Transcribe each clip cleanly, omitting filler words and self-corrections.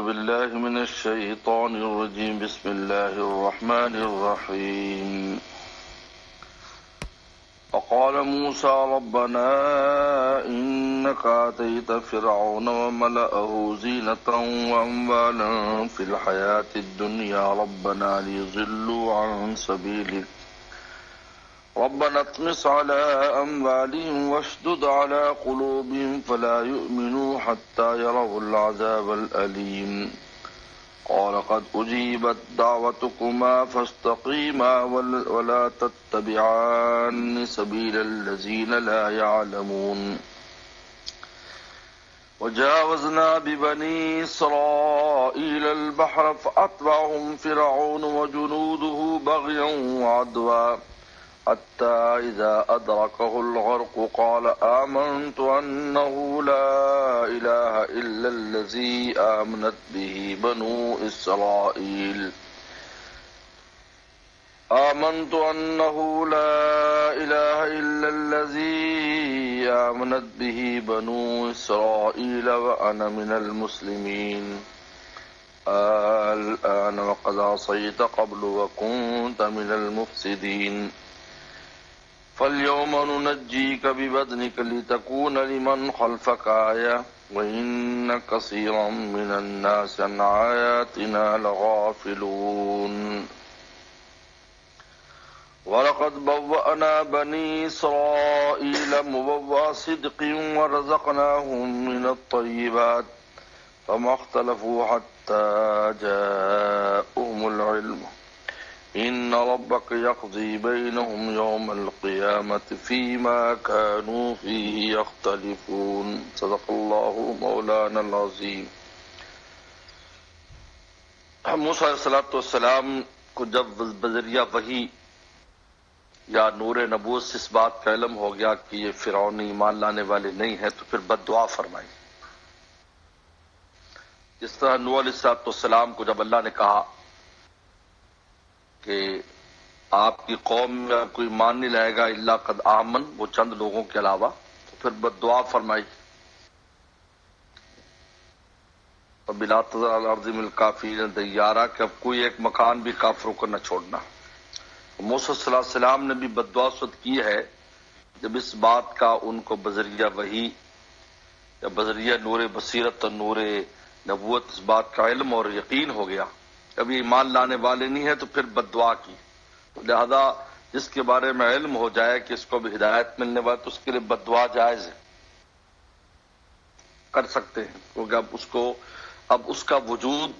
بالله من الشيطان الرجيم. بسم الله الرحمن الرحيم. وقال موسى ربنا إنك آتيت فرعون وملأه زينة وأموالا في الحياة الدنيا ربنا ليضلوا عن سبيلك ربنا اطمس على أموالهم واشدد على قلوبهم فلا يؤمنوا حتى يروا العذاب الأليم قال قد أجيبت دعوتكما فاستقيما ولا تتبعان سبيل الذين لا يعلمون وجاوزنا ببني إسرائيل البحر فأتبعهم فرعون وجنوده بغيا وعدوا حتى إذا أدركه الغرق قال آمنت أنه لا إله إلا الذي آمنت به بنو إسرائيل آمنت أنه لا إله إلا الذي آمنت به بنو إسرائيل وأنا من المسلمين الآن وقد عصيت قبل وكنت من المفسدين فاليوم ننجيك ببدنك لتكون لمن خلفك آية وإن كثيرا من الناس عن آياتنا لغافلون ولقد بوأنا بني إسرائيل مبوأ صدق ورزقناهم من الطيبات فما اختلفوا حتى جاءهم العلم إن ربك يقضي بينهم يوم القيامة فيما كانوا فيه يختلفون صدق الله مولانا العظيم. موسیٰ علیہ السلام کو جب بذریعہ وحی یا نور نبوت سے اس بات کا علم ہو گیا کہ یہ فرعون ایمان لانے والے نہیں ہیں تو پھر بد دعا فرمائی. جس طرح نوح علیہ السلام کو جب اللہ نے کہا کہ آپ کی قوم میں کوئی مان نہیں لائے گا الا قد آمن، وہ چند لوگوں کے علاوہ، تو پھر بد دعا فرمائی بلا تذر علی الارض من الکافرین دیارا کہ اب کوئی ایک مکان بھی کافروں کو نہ چھوڑنا. موسیٰ صلی اللہ علیہ وسلم نے بھی بد دعا کی ہے جب اس بات کا ان کو بذریعہ وحی یا بذریعہ نور بصیرت اور نور نبوت اس بات کا علم اور یقین ہو گیا اب یہ ایمان لانے والے نہیں ہیں تو پھر بد دعا کی. لہذا جس کے بارے میں علم ہو جائے کہ اس کو بھی ہدایت ملنے والا تو اس کے لیے بد دعا جائز ہے، کر سکتے ہیں، کیونکہ اب اس کا وجود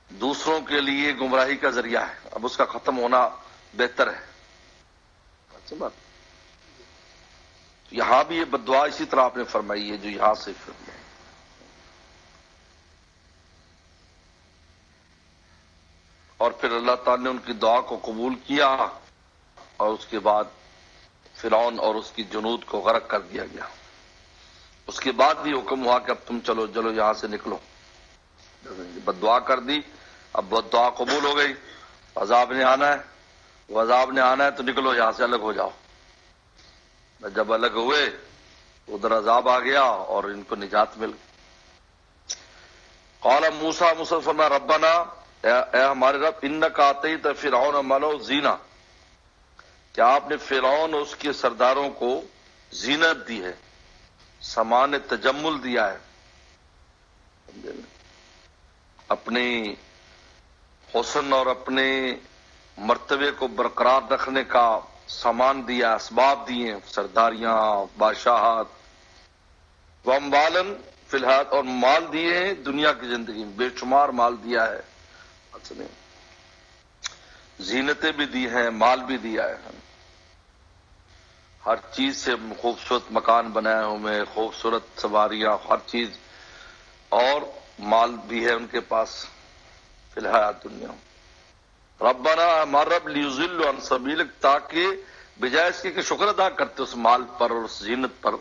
دوسروں کے لیے گمراہی کا ذریعہ ہے، اب اس کا ختم ہونا بہتر ہے. اچھا بات یہاں بھی یہ بد دعا اسی طرح آپ نے فرمائی ہے جو یہاں سے فرمائی. اور پھر اللہ تعالی نے ان کی دعا کو قبول کیا اور اس کے بعد فرعون اور اس کی جنود کو غرق کر دیا گیا. اس کے بعد بھی حکم ہوا کہ اب تم چلو یہاں سے نکلو. بد دعا کر دی، اب بد دعا قبول ہو گئی، عذاب نے آنا ہے، وہ عذاب نے آنا ہے تو نکلو یہاں سے، الگ ہو جاؤ. جب الگ ہوئے ادھر عذاب آ گیا اور ان کو نجات مل گئی. قال موسیٰ فرمایا ربنا، اے ہمارے رب، انک آتیت فرعون وملأہ زینہ، کیا آپ نے فرعون اور اس کے سرداروں کو زینت دی ہے، سامان تجمل دیا ہے، اپنی حسن اور اپنے مرتبے کو برقرار رکھنے کا سامان دیا، اسباب دیے، سرداریاں، بادشاہت، واموالن فی الحیات، اور مال دیے ہیں دنیا کی زندگی میں، بے شمار مال دیا ہے، زینتیں بھی دی ہیں، مال بھی دیا ہے، ہر چیز سے خوبصورت مکان بنائے ہوئے، خوبصورت سواریاں، ہر چیز، اور مال بھی ہے ان کے پاس فی الحیات دنیا. ربنا ہمارا رب لیضلوا عن سبیلک، تاکہ بجائے اس کے کہ شکر ادا کرتے اس مال پر اور اس زینت پر،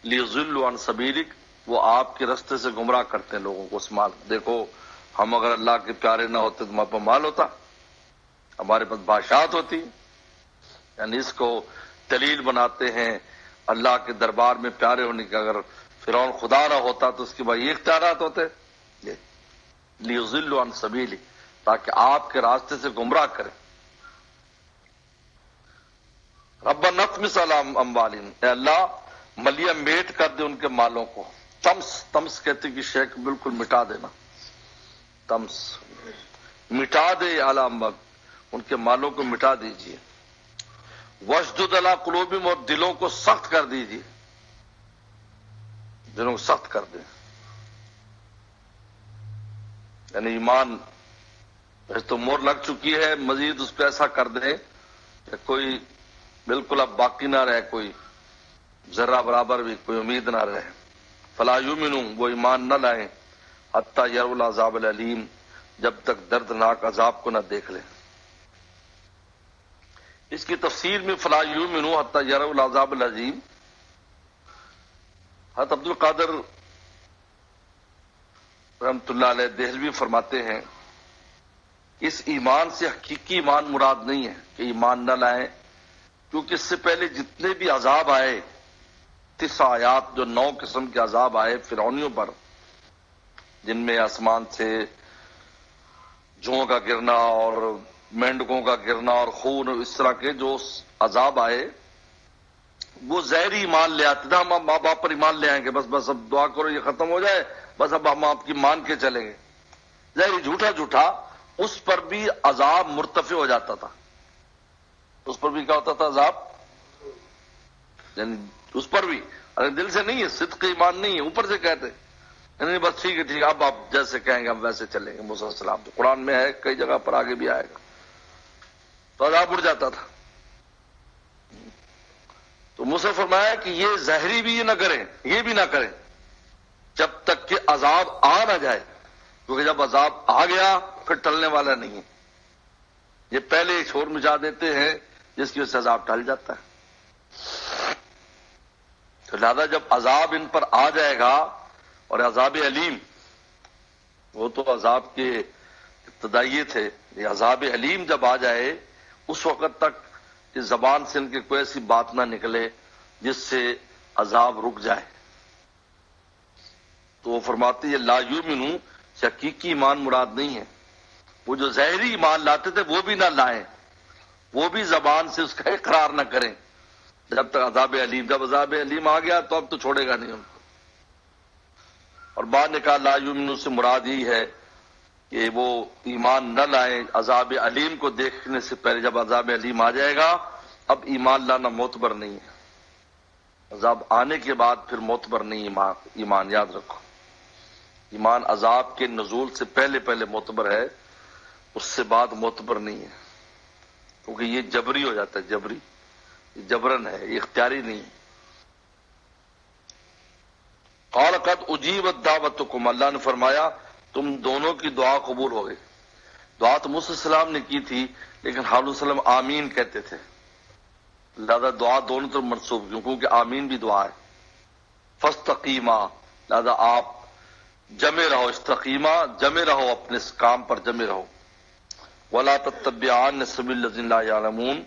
لیضلوا عن سبیلک، وہ آپ کے رستے سے گمراہ کرتے ہیں لوگوں کو اس مال. دیکھو ہم اگر اللہ کے پیارے نہ ہوتے تو ہمارے پاس مال ہوتا، ہمارے پاس بادشاہت ہوتی. یعنی اس کو دلیل بناتے ہیں اللہ کے دربار میں پیارے ہونے کے. اگر فرعون خدا نہ ہوتا تو اس کے بعد یہ اختیارات ہوتے. لیضلوا عن سبیلہ، تاکہ آپ کے راستے سے گمراہ کریں۔ ربنا اطمس علی اموالہم، اے اللہ ملیہ میٹ کر دے ان کے مالوں کو۔ تمس کہتے کہ شے کو بالکل مٹا دینا، تمس مٹا دے، علی اموالہم ان کے مالوں کو مٹا دیجیے۔ واشدد علی قلوبہم، اور دلوں کو سخت کر دیجیے، دلوں کو سخت کر دیں، یعنی ایمان تو مور لگ چکی ہے، مزید اس پہ ایسا کر دیں کہ کوئی بالکل اب باقی نہ رہے، کوئی ذرہ برابر بھی کوئی امید نہ رہے۔ فلا یؤمنوا، وہ ایمان نہ لائیں، حتی یروا العذاب العلیم، جب تک دردناک عذاب کو نہ دیکھ لیں۔ اس کی تفسیر میں فلا یؤمنوا حتی یروا العذاب العلیم، حضرت عبد القادر رحمۃ اللہ علیہ دہلوی فرماتے ہیں اس ایمان سے حقیقی ایمان مراد نہیں ہے کہ ایمان نہ لائیں، کیونکہ اس سے پہلے جتنے بھی عذاب آئے، 9 آیات جو 9 قسم کے عذاب آئے فرعونیوں پر، جن میں آسمان سے جوؤں کا گرنا اور مینڈکوں کا گرنا اور خون، اس طرح کے جو عذاب آئے، وہ ظاہری ایمان لے آتے تھے، ہم ماں باپ پر ایمان لے آئیں گے، بس اب دعا کرو یہ ختم ہو جائے، بس اب ہم آپ کی مان کے چلیں گے، ظاہری جھوٹا اس پر بھی عذاب مرتفع ہو جاتا تھا، اس پر بھی کیا ہوتا تھا عذاب، یعنی اس پر بھی دل سے نہیں ہے، صدق ایمان نہیں ہے، اوپر سے کہتے نہیں بس ٹھیک ہے اب آپ جیسے کہیں گے ہم ویسے چلیں گے۔ موسیٰ علیہ السلام تو قرآن میں ہے، کئی جگہ پر آگے بھی آئے گا، تو عذاب اڑ جاتا تھا۔ تو موسیٰ فرمایا کہ یہ ظاہری بھی نہ کریں، یہ بھی نہ کریں جب تک کہ عذاب آ نہ جائے، کیونکہ جب عذاب آ گیا پھر ٹلنے والا نہیں ہے، یہ پہلے ایک شور مچا دیتے ہیں جس کی وجہ سے عذاب ٹل جاتا ہے۔ تو لہذا جب عذاب ان پر آ جائے گا، اور عذاب علیم، وہ تو عذاب کے ابتدائی تھے، یہ عذاب علیم جب آ جائے اس وقت تک کہ زبان سے ان کی کوئی ایسی بات نہ نکلے جس سے عذاب رک جائے، تو وہ فرماتے ہیں لا یؤمنوا سے حقیقی ایمان مراد نہیں ہے، وہ جو ظاہری ایمان لاتے تھے وہ بھی نہ لائیں، وہ بھی زبان سے اس کا اقرار نہ کریں جب تک عذاب علیم، جب عذاب علیم آ گیا تو اب تو چھوڑے گا نہیں ان کو۔ اور بعد نے کہا لا یؤمنوا سے مراد ہی ہے کہ وہ ایمان نہ لائیں عذاب علیم کو دیکھنے سے پہلے، جب عذاب علیم آ جائے گا اب ایمان لانا معتبر نہیں ہے، عذاب آنے کے بعد پھر معتبر نہیں ایمان، یاد رکھو، ایمان عذاب کے نزول سے پہلے معتبر ہے، اس سے بعد معتبر نہیں ہے، کیونکہ یہ جبری ہو جاتا ہے، جبری، یہ جبرن ہے، یہ اختیاری نہیں ہے۔ قال قد اجیبت دعوتکم، اللہ نے فرمایا تم دونوں کی دعا قبول ہو گئی۔ دعا تو موسیٰ علیہ السلام نے کی تھی، لیکن ہارون علیہ السلام آمین کہتے تھے، لہذا دعا دونوں طرف منسوب کیوں، کیونکہ آمین بھی دعا ہے۔ فاستقیما، لہذا آپ جمے رہو، استقیما جمے رہو، اپنے اس کام پر جمے رہو۔ ولا تتبعان سبیل الذین لا یعلمون،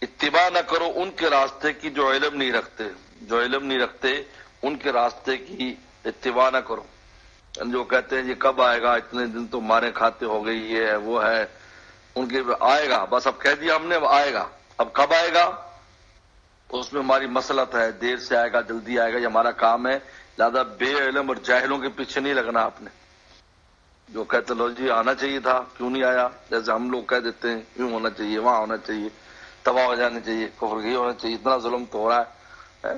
اتباع نہ کرو ان کے راستے کی جو علم نہیں رکھتے، جو علم نہیں رکھتے ان کے راستے کی اتباع نہ کرو، جو کہتے ہیں یہ کب آئے گا، اتنے دن تو مارے کھاتے ہو گئی، یہ ہے وہ ہے، ان کے آئے گا، بس اب کہہ دیا ہم نے، اب آئے گا، اب کب آئے گا اس میں ہماری مسلط ہے، دیر سے آئے گا جلدی آئے گا، یہ ہمارا کام ہے، لہذا بے علم اور جاہلوں کے پیچھے نہیں لگنا آپ نے، جو کہتے لو جی آنا چاہیے تھا کیوں نہیں آیا، جیسے ہم لوگ کہہ دیتے ہیں کیوں ہونا چاہیے، وہاں ہونا چاہیے، تباہ ہو جانا چاہیے، کفر کی ہونا چاہیے، اتنا ظلم تو ہو رہا ہے،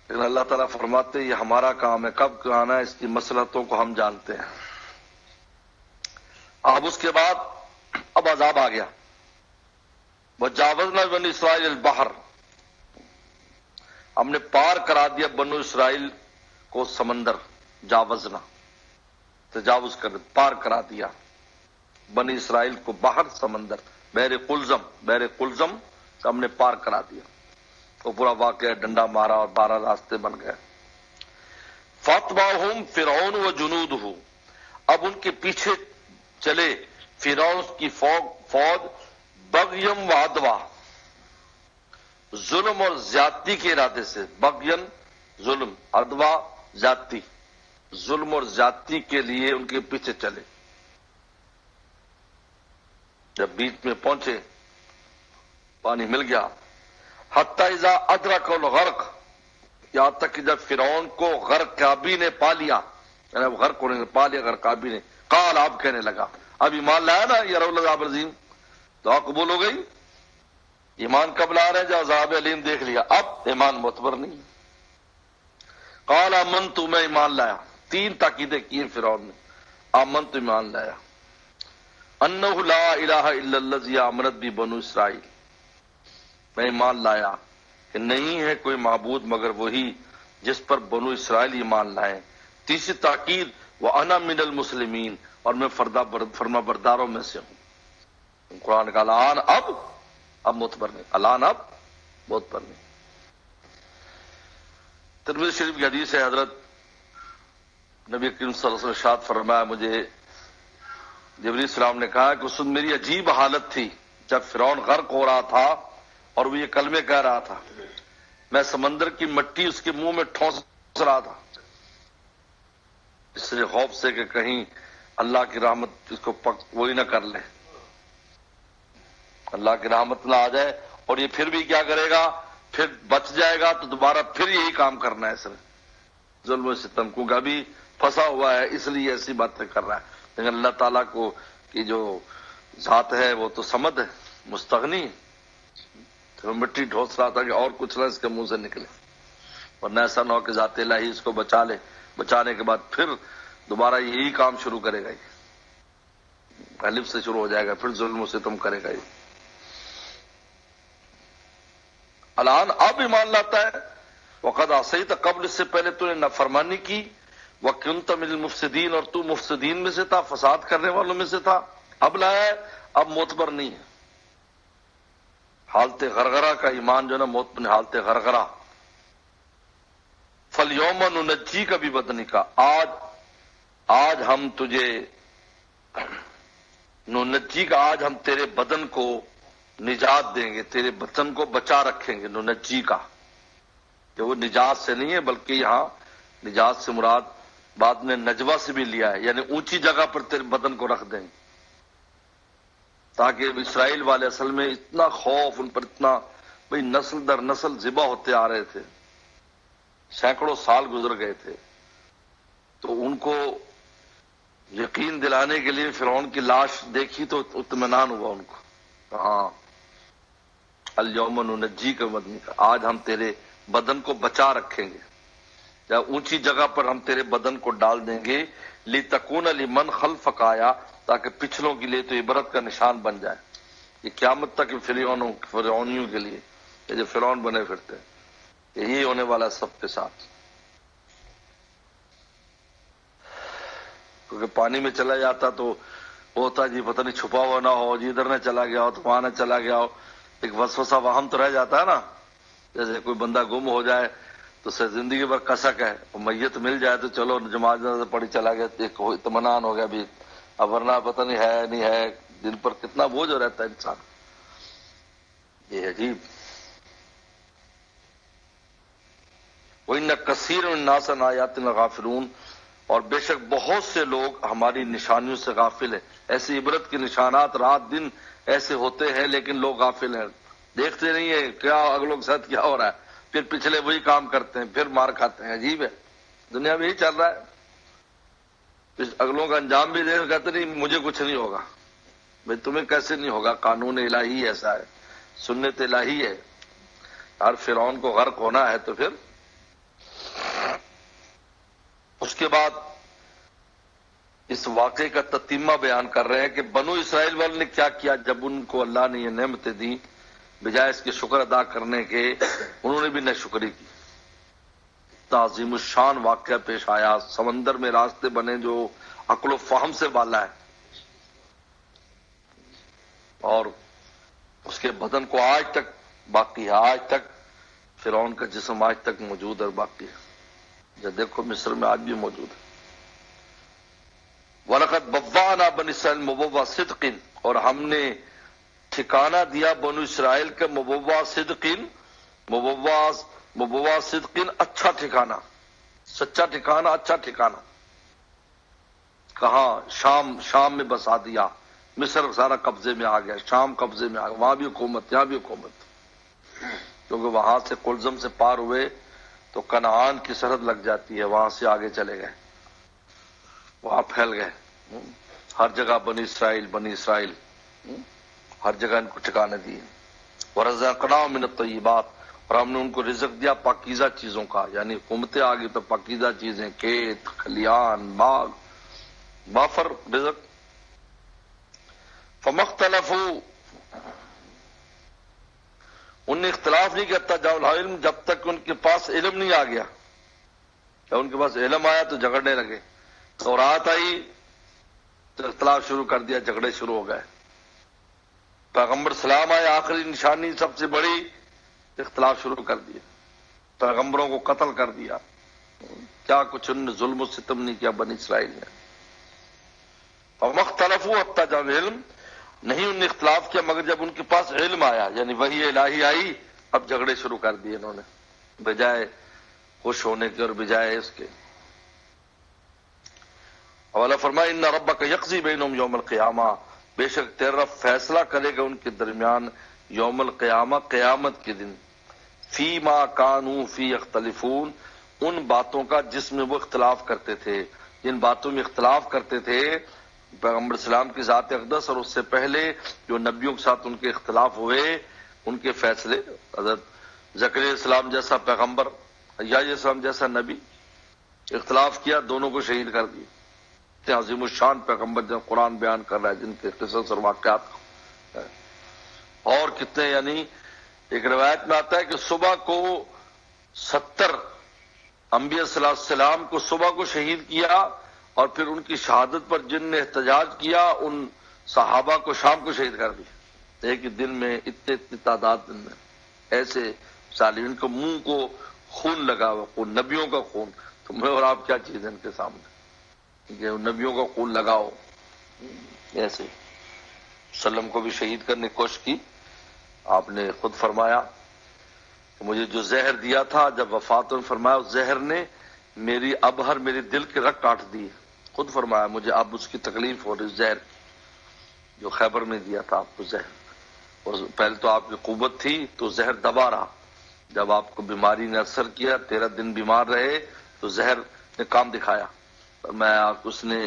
لیکن اللہ تعالیٰ فرماتے ہیں یہ ہمارا کام ہے، کب آنا ہے اس کی مصلحتوں کو ہم جانتے ہیں۔ اب اس کے بعد اب عذاب آ گیا، وجاوزنا بنی اسرائیل البحر، ہم نے پار کرا دیا بنو اسرائیل کو سمندر، جاوزنا تجاوز کر پار کرا دیا بنی اسرائیل کو بحر، سمندر، بحر قلزم سے ہم نے پار کرا دیا، وہ پورا واقعہ ڈنڈا مارا اور 12 راستے بن گئے۔ فاتبعہم فرعون و جنودہ، اب ان کے پیچھے چلے فرعون کی فوج، بغیم و عدوہ، ظلم اور زیادتی کے ارادے سے، بغین ظلم، عدوہ زیادتی، ظلم اور زیادتی کے لیے ان کے پیچھے چلے. جب بیچ میں پہنچے پانی مل گیا. حتی اذا ادرک الغرق، یہاں تک کہ جب فرعون کو غرقابی نے پا لیا، یعنی اب غرق ہونے نے پا لیا غرقابی نے، قال، آپ کہنے لگا، اب ایمان لایا نا یہ رب العذاب العظیم، دعا قبول ہو گئی. ایمان کب لا رہے ہیں؟ جب عذاب علیم دیکھ لیا، اب ایمان معتبر نہیں. قال آمنت، میں ایمان لایا. 3 تاکیدیں کی فرعون نے. آمنت، ایمان لایا. انہ لا الہ الا الذی آمنت بھی بنو اسرائیل، میں ایمان لایا کہ نہیں ہے کوئی معبود مگر وہی جس پر بنو اسرائیل ایمان لائے. تیسری تاکید، وَأَنَا مِنَ الْمُسْلِمِينَ، اور میں فرما برداروں میں سے ہوں. قرآن کا الان اب معتبر نہیں، الان اب معتبر نہیں. ترمذی شریف کی حدیث ہے، حضرت نبی کریم صلی اللہ علیہ وسلم ارشاد فرمایا، مجھے جبریل السلام نے کہا کہ اس وقت میری عجیب حالت تھی جب فرعون غرق ہو رہا تھا اور وہ یہ کلمے کہہ رہا تھا، میں سمندر کی مٹی اس کے منہ میں ٹھونس رہا تھا، اس لیے خوف سے کہ کہیں اللہ کی رحمت اس کو وہی نہ کر لے، اللہ کی رحمت نہ آ جائے اور یہ پھر بھی کیا کرے گا، پھر بچ جائے گا تو دوبارہ پھر یہی کام کرنا ہے اس نے، ظلم و ستم، کیونکہ ابھی پھنسا ہوا ہے اس لیے ایسی باتیں کر رہا ہے. لیکن اللہ تعالیٰ کو کی جو ذات ہے وہ تو صمد ہے، مستغنی ہے. تو مٹی ڈھونس رہا تھا کہ اور کچھ نہ اس کے منہ سے نکلے، ورنہ ایسا نہ ہو کہ ذات الہی اس کو بچا لے، بچانے کے بعد پھر دوبارہ یہی کام شروع کرے گا، یہ الف سے شروع ہو جائے گا، پھر ظلم و ستم کرے گا. یہ الان اب ایمان لاتا ہے. وقد عصیت، قبل اس سے پہلے تو نے نافرمانی کی، وکنت من المفسدین، اور تو مفسدین میں سے تھا، فساد کرنے والوں میں سے تھا. اب لایا ہے، اب معتبر نہیں ہے. حالت غرغرہ کا ایمان جو ہے نا، موت میں حالت غرغرہ. فَالْيَوْمَ نُنَجِّيكَ بِبَدْنِكَ، آج ہم تجھے ننجیک، آج ہم تیرے بدن کو نجات دیں گے، تیرے بدن کو بچا رکھیں گے. ننجی کا کہ وہ نجات سے نہیں ہے، بلکہ یہاں نجات سے مراد بعد نے نجوہ سے بھی لیا ہے، یعنی اونچی جگہ پر تیرے بدن کو رکھ دیں گے، تاکہ اسرائیل والے اصل میں اتنا خوف ان پر، اتنا بھئی نسل در نسل ذبح ہوتے آ رہے تھے، سینکڑوں سال گزر گئے تھے، تو ان کو یقین دلانے کے لیے فرعون کی لاش دیکھی تو اطمینان ہوا ان کو. ہاں، الیوم ننجیک ببدنک، آج ہم تیرے بدن کو بچا رکھیں گے، یا اونچی جگہ پر ہم تیرے بدن کو ڈال دیں گے. لتکون لمن خلفک آیا، تاکہ پچھلوں کے لیے تو عبرت کا نشان بن جائے. یہ قیامت تک فرعونیوں کے لیے، یہ جو فرعون بنے پھرتے ہیں، یہی ہونے والا سب کے ساتھ. کیونکہ پانی میں چلا جاتا تو وہ ہوتا جی پتہ نہیں چھپا ہوا نہ ہو، جی ادھر نہ چلا گیا ہو تو وہاں نہ چلا گیا ہو، ایک وسوسہ وہم تو رہ جاتا ہے نا. جیسے کوئی بندہ گم ہو جائے تو اسے زندگی بھر کسک ہے، میت مل جائے تو چلو جماعت پڑھی چلا گیا، ایک اطمینان ہو گیا بھی، اب ورنہ پتہ نہیں ہے نہیں ہے، دل پر کتنا بوجھ رہتا ہے انسان. یہ عجیب. وَإِنَّ كَثِيرٌ مِّن النَّاسِ عَنْ آيَاتِنَا غَافِلُونَ، اور بے شک بہت سے لوگ ہماری نشانیوں سے غافل ہیں. ایسی عبرت کے نشانات رات دن ایسے ہوتے ہیں لیکن لوگ غافل ہیں، دیکھتے نہیں ہیں کیا اگلوں کے ساتھ کیا ہو رہا ہے، پھر پچھلے وہی کام کرتے ہیں، پھر مار کھاتے ہیں. عجیب ہے، دنیا میں یہی چل رہا ہے. اگلوں کا انجام بھی دیکھ کہتے نہیں مجھے کچھ نہیں ہوگا. بھائی تمہیں کیسے نہیں ہوگا؟ قانون الہی ایسا ہے، سنت الہی ہے. ہر فرعون کو غرق ہونا ہے تو پھر اس کے بعد اس واقعے کا تتمہ بیان کر رہے ہیں کہ بنو اسرائیل والوں نے کیا کیا جب ان کو اللہ نے یہ نعمتیں دی، بجائے اس کے شکر ادا کرنے کے انہوں نے بھی ناشکری کی. تعظیم الشان واقعہ پیش آیا، سمندر میں راستے بنے جو عقل و فہم سے بالا ہے، اور اس کے بدن کو آج تک باقی ہے، آج تک فرعون کا جسم آج تک موجود اور باقی ہے. جب دیکھو مصر میں آج بھی موجود ہے. وَلَقَدْ بَوَّأْنَا بَنِي إِسْرَائِيلَ مُبَوَّأَ صِدْقٍ، اور ہم نے ٹھکانہ دیا بنو اسرائیل کے مبوّا صدقین، مبوّا صدقین اچھا ٹھکانہ، سچا ٹھکانہ، اچھا ٹھکانہ. کہاں؟ شام میں بسا دیا، مصر سارا قبضے میں آ گیا، شام قبضے میں آ گیا، وہاں بھی حکومت یہاں بھی حکومت، کیونکہ وہاں سے کلزم سے پار ہوئے تو کنعان کی سرحد لگ جاتی ہے، وہاں سے آگے چلے گئے، وہاں پھیل گئے، ہر جگہ بنی اسرائیل، ہر جگہ ان کو ٹھکانے دیے۔ وَرَزَقْنَاهُم مِّنَ الطَّيِّبَاتِ، اور ہم نے ان کو رزق دیا پاکیزہ چیزوں کا، یعنی حکومتیں آگے تو پاکیزہ چیزیں، کھیت کھلیان باغ وافر رزق۔ فَمَا اخْتَلَفُوا، ان نے اختلاف نہیں کرتا جب علم، جب تک ان کے پاس علم نہیں آ گیا، جب ان کے پاس علم آیا تو جھگڑنے لگے، تورات آئی تو اختلاف شروع کر دیا، جھگڑے شروع ہو گئے، پیغمبر سلام آئے آخری نشانی سب سے بڑی، اختلاف شروع کر دیا، پیغمبروں کو قتل کر دیا، کیا کچھ انہوں نے ظلم و ستم نہیں کیا بنی اسرائیل نے۔ فَمَا اخْتَلَفُوا حَتَّىٰ جَاءَهُمُ الْعِلْمُ، نہیں انہوں نے اختلاف کیا مگر جب ان کے پاس علم آیا، یعنی وحی الہی آئی، اب جھگڑے شروع کر دیے انہوں نے، بجائے خوش ہونے کے اور بجائے اس کے۔ اور اللہ فرمائے ان ربک یقضی بینہم یوم القیامہ، بے شک تیرا رب فیصلہ کرے گا ان کے درمیان یوم القیامہ، قیامت کے دن، فی ما کانوا فی یختلفون، ان باتوں کا جس میں وہ اختلاف کرتے تھے، جن باتوں میں اختلاف کرتے تھے پیغمبر اسلام کی ذات اقدس اور اس سے پہلے جو نبیوں کے ساتھ ان کے اختلاف ہوئے، ان کے فیصلے، حضرت زکریا علیہ السلام جیسا پیغمبر، یحییٰ علیہ السلام جیسا نبی، اختلاف کیا، دونوں کو شہید کر دیا۔ اتنے عظیم الشان پیغمبر جن قرآن بیان کر رہا ہے، جن کے قصص اور واقعات، اور کتنے، یعنی ایک روایت میں آتا ہے کہ صبح کو 70 انبیاء صلی اللہ علیہ وسلم کو صبح کو شہید کیا، اور پھر ان کی شہادت پر جن نے احتجاج کیا ان صحابہ کو شام کو شہید کر دیا، ایک ہی دن میں، اتنی تعداد دن میں، ایسے ظالم، ان کو منہ کو خون لگا ہوا، خون، نبیوں کا خون، تو میں اور آپ کیا چیز ہے ان کے سامنے کہ نبیوں کا خون لگاؤ، ایسے وسلم کو بھی شہید کرنے کی کوشش کی۔ آپ نے خود فرمایا کہ مجھے جو زہر دیا تھا جب وفات نے فرمایا اس زہر نے میری ابہر، میری دل کے رگ کاٹ دی، خود فرمایا مجھے اب اس کی تکلیف ہو رہی، زہر جو خیبر میں دیا تھا آپ کو زہر، اور پہلے تو آپ کی قوت تھی تو زہر دبا رہا، جب آپ کو بیماری نے اثر کیا 13 دن بیمار رہے تو زہر نے کام دکھایا، میں اس نے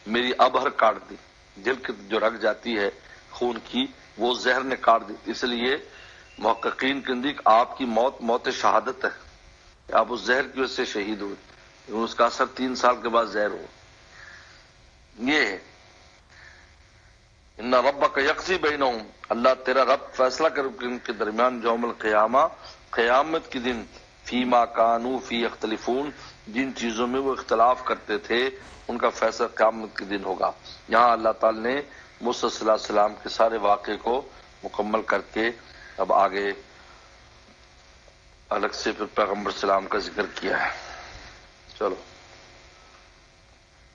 میری ابہر کاٹ دی، دل کی جو رگ جاتی ہے خون کی وہ زہر نے کاٹ دی، اس لیے محققین کے نزدیک آپ کی موت موت شہادت ہے کہ آپ اس زہر کی وجہ سے شہید ہوئے، اس کا اثر 3 سال کے بعد زہر ہو۔ یہ ہے ان ربک یقضی بینہم، اللہ تیرا رب فیصلہ کرے ان کے درمیان یوم القیامہ، قیامت کے دن، فیما کانوا فی یختلفون، جن چیزوں میں وہ اختلاف کرتے تھے ان کا فیصلہ قیامت کے دن ہوگا۔ یہاں اللہ تعالی نے موسیٰ صلی اللہ علیہ وسلم کے سارے واقعے کو مکمل کر کے اب آگے الگ سے پھر پیغمبر السلام کا ذکر کیا ہے۔ چلو